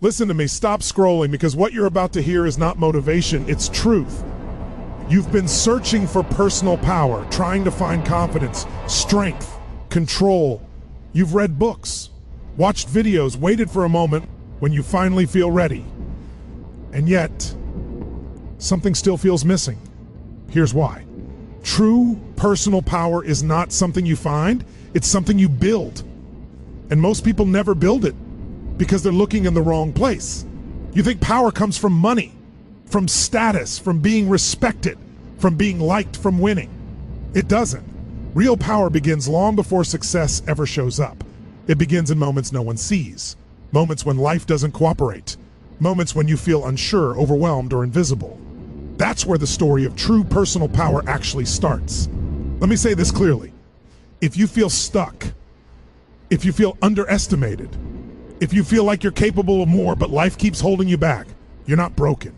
Listen to me, stop scrolling, because what you're about to hear is not motivation, it's truth. You've been searching for personal power, trying to find confidence, strength, control. You've read books, watched videos, waited for a moment when you finally feel ready. And yet, something still feels missing. Here's why. True personal power is not something you find, it's something you build. And most people never build it because they're looking in the wrong place. You think power comes from money, from status, from being respected, from being liked, from winning. It doesn't. Real power begins long before success ever shows up. It begins in moments no one sees, moments when life doesn't cooperate, moments when you feel unsure, overwhelmed, or invisible. That's where the story of true personal power actually starts. Let me say this clearly. If you feel stuck, if you feel underestimated, if you feel like you're capable of more but life keeps holding you back, you're not broken,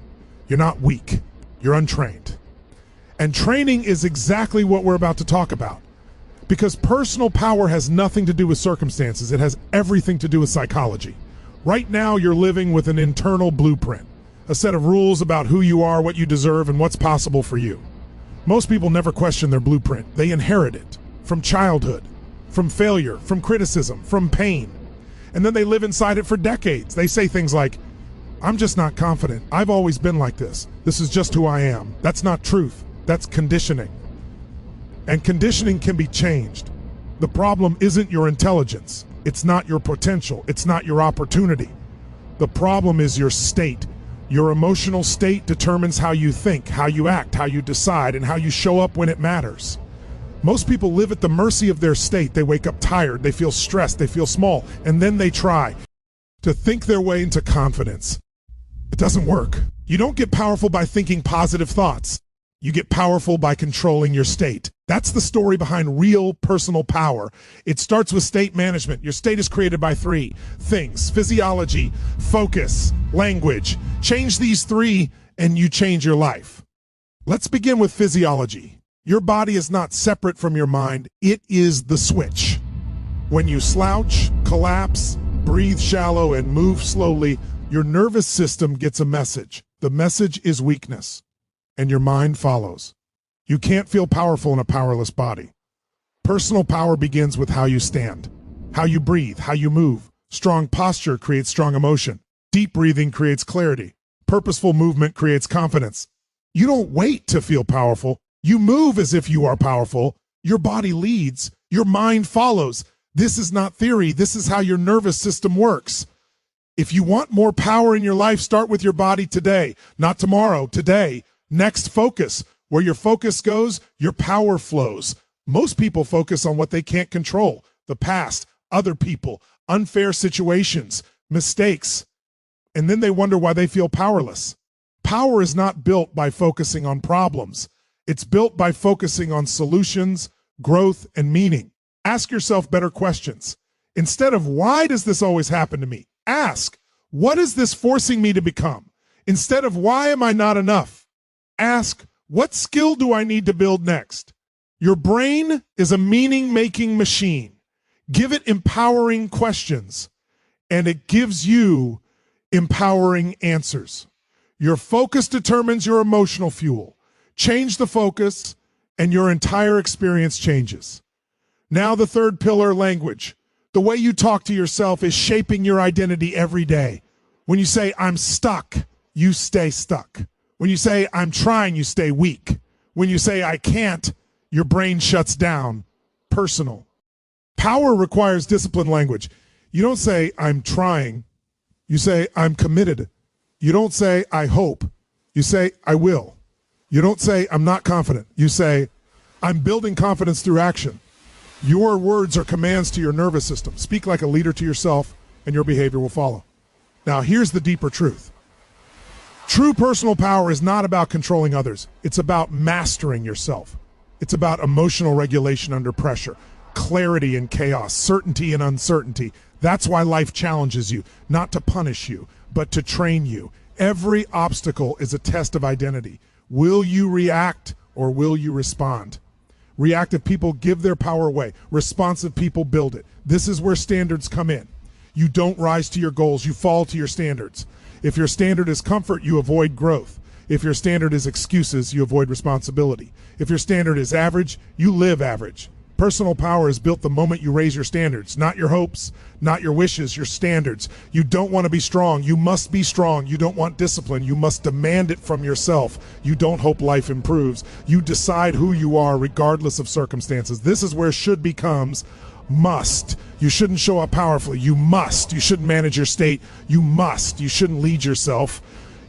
you're not weak, you're untrained. And training is exactly what we're about to talk about. Because personal power has nothing to do with circumstances, it has everything to do with psychology. Right now you're living with an internal blueprint, a set of rules about who you are, what you deserve, and what's possible for you. Most people never question their blueprint. They inherit it from childhood, from failure, from criticism, from pain. And then they live inside it for decades. They say things like, I'm just not confident. I've always been like this. This is just who I am. That's not truth. That's conditioning. And conditioning can be changed. The problem isn't your intelligence. It's not your potential. It's not your opportunity. The problem is your state. Your emotional state determines how you think, how you act, how you decide, and how you show up when it matters. Most people live at the mercy of their state. They wake up tired, they feel stressed, they feel small, and then they try to think their way into confidence. It doesn't work. You don't get powerful by thinking positive thoughts. You get powerful by controlling your state. That's the story behind real personal power. It starts with state management. Your state is created by three things: physiology, focus, language. Change these three and you change your life. Let's begin with physiology. Your body is not separate from your mind. It is the switch. When you slouch, collapse, breathe shallow, and move slowly, your nervous system gets a message. The message is weakness, and your mind follows. You can't feel powerful in a powerless body. Personal power begins with how you stand, how you breathe, how you move. Strong posture creates strong emotion. Deep breathing creates clarity. Purposeful movement creates confidence. You don't wait to feel powerful. You move as if you are powerful. Your body leads. Your mind follows. This is not theory. This is how your nervous system works. If you want more power in your life, start with your body today, not tomorrow, today. Next, focus. Where your focus goes, your power flows. Most people focus on what they can't control: the past, other people, unfair situations, mistakes. And then they wonder why they feel powerless. Power is not built by focusing on problems. It's built by focusing on solutions, growth, and meaning. Ask yourself better questions. Instead of, why does this always happen to me? Ask, what is this forcing me to become? Instead of, why am I not enough? Ask, what skill do I need to build next? Your brain is a meaning-making machine. Give it empowering questions, and it gives you empowering answers. Your focus determines your emotional fuel. Change the focus, and your entire experience changes. Now the third pillar, language. The way you talk to yourself is shaping your identity every day. When you say, I'm stuck, you stay stuck. When you say, I'm trying, you stay weak. When you say, I can't, your brain shuts down. Personal. Power requires disciplined language. You don't say, I'm trying. You say, I'm committed. You don't say, I hope. You say, I will. You don't say, I'm not confident. You say, I'm building confidence through action. Your words are commands to your nervous system. Speak like a leader to yourself, and your behavior will follow. Now, here's the deeper truth. True personal power is not about controlling others. It's about mastering yourself. It's about emotional regulation under pressure, clarity in chaos, certainty in uncertainty. That's why life challenges you, not to punish you, but to train you. Every obstacle is a test of identity. Will you react or will you respond? Reactive people give their power away. Responsive people build it. This is where standards come in. You don't rise to your goals. You fall to your standards. If your standard is comfort, you avoid growth. If your standard is excuses, you avoid responsibility. If your standard is average, you live average. Personal power is built the moment you raise your standards, not your hopes, not your wishes, your standards. You don't want to be strong. You must be strong. You don't want discipline. You must demand it from yourself. You don't hope life improves. You decide who you are regardless of circumstances. This is where should becomes must. You shouldn't show up powerfully. You must. You shouldn't manage your state. You must. You shouldn't lead yourself.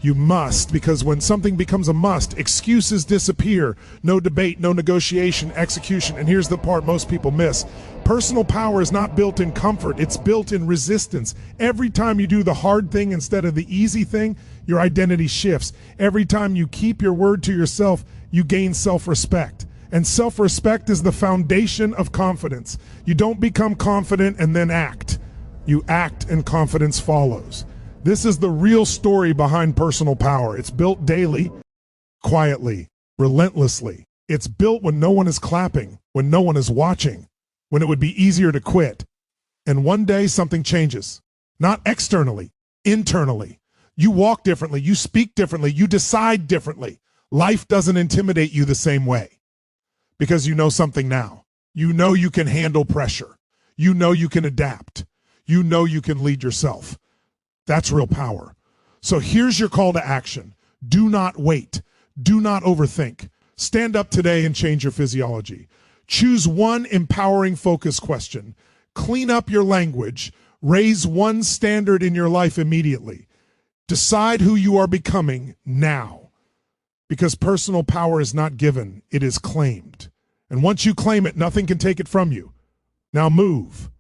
You must, because when something becomes a must, excuses disappear. No debate, no negotiation, execution. And here's the part most people miss. Personal power is not built in comfort. It's built in resistance. Every time you do the hard thing instead of the easy thing, your identity shifts. Every time you keep your word to yourself, you gain self-respect. And self-respect is the foundation of confidence. You don't become confident and then act. You act and confidence follows. This is the real story behind personal power. It's built daily, quietly, relentlessly. It's built when no one is clapping, when no one is watching, when it would be easier to quit. And one day something changes. Not externally, internally. You walk differently, you speak differently, you decide differently. Life doesn't intimidate you the same way because you know something now. You know you can handle pressure. You know you can adapt. You know you can lead yourself. That's real power. So here's your call to action. Do not wait. Do not overthink. Stand up today and change your physiology. Choose one empowering focus question. Clean up your language. Raise one standard in your life immediately. Decide who you are becoming now. Because personal power is not given, it is claimed. And once you claim it, nothing can take it from you. Now move.